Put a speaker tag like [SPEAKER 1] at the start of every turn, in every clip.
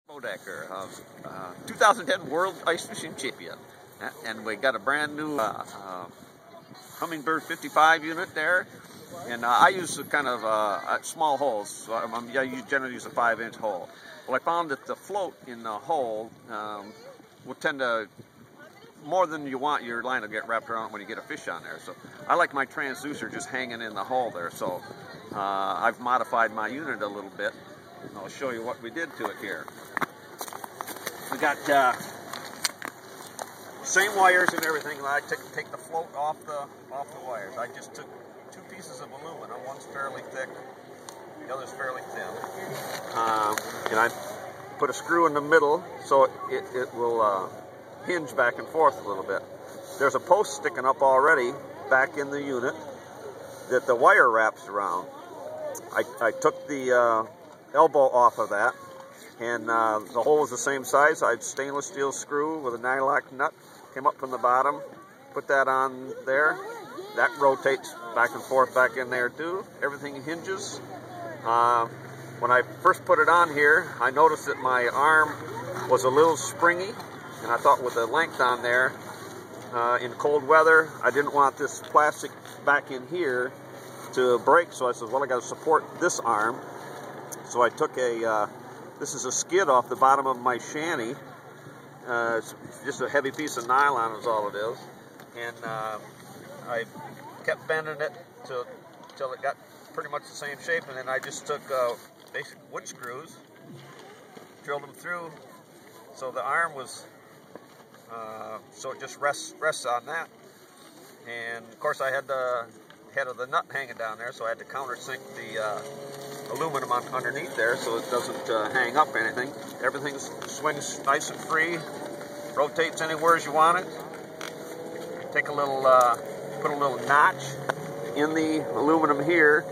[SPEAKER 1] Decker, 2010 World Ice Fishing Champion, and we got a brand new Humminbird 55 unit there, and I use kind of small holes, so I generally use a 5-inch hole. Well, I found that the float in the hole will tend to, more than you want, your line will get wrapped around when you get a fish on there. So I like my transducer just hanging in the hole there, so I've modified my unit a little bit. I'll show you what we did to it here. We got same wires and everything. I take the float off the wires. I just took 2 pieces of aluminum. One's fairly thick, the other's fairly thin. And I put a screw in the middle so it will hinge back and forth a little bit. There's a post sticking up already back in the unit that the wire wraps around. I took the elbow off of that, and the hole was the same size. I had stainless steel screw with a nylock nut, came up from the bottom, put that on there. That rotates back and forth back in there too. Everything hinges. When I first put it on here, I noticed that my arm was a little springy, and I thought with the length on there, in cold weather, I didn't want this plastic back in here to break, so I said, well, I got to support this arm. So I took this is a skid off the bottom of my shanty. It's just a heavy piece of nylon is all it is. And I kept bending it till it got pretty much the same shape. And then I just took basic wood screws, drilled them through so the arm was, so it just rests on that. And of course I had the head of the nut hanging down there, so I had to countersink the aluminum underneath there so it doesn't hang up anything. Everything swings nice and free, rotates anywhere as you want it. Take a little, put a little notch in the aluminum here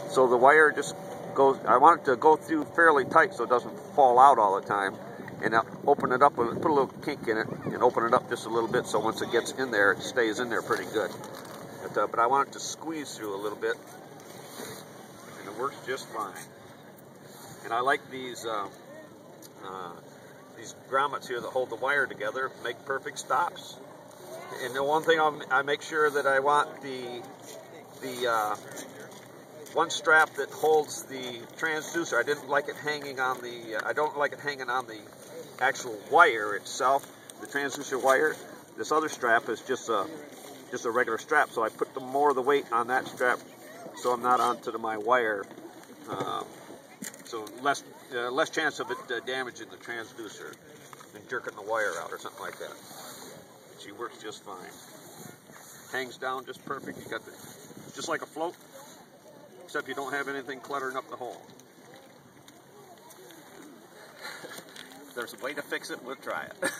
[SPEAKER 1] so the wire just goes. I want it to go through fairly tight so it doesn't fall out all the time. And I'll open it up, put a little kink in it, and open it up just a little bit so once it gets in there, it stays in there pretty good. But I want it to squeeze through a little bit, and it works just fine. And I like these grommets here that hold the wire together, make perfect stops. And the one thing I make sure that I want the one strap that holds the transducer. I didn't like it hanging on the. I don't like it hanging on the actual wire itself, the transducer wire. This other strap is just a regular strap, so I put more of the weight on that strap so I'm not onto my wire, so less chance of it damaging the transducer and jerking the wire out or something like that. She works just fine. Hangs down just perfect. You got just like a float, except you don't have anything cluttering up the hole. If there's a way to fix it, we'll try it.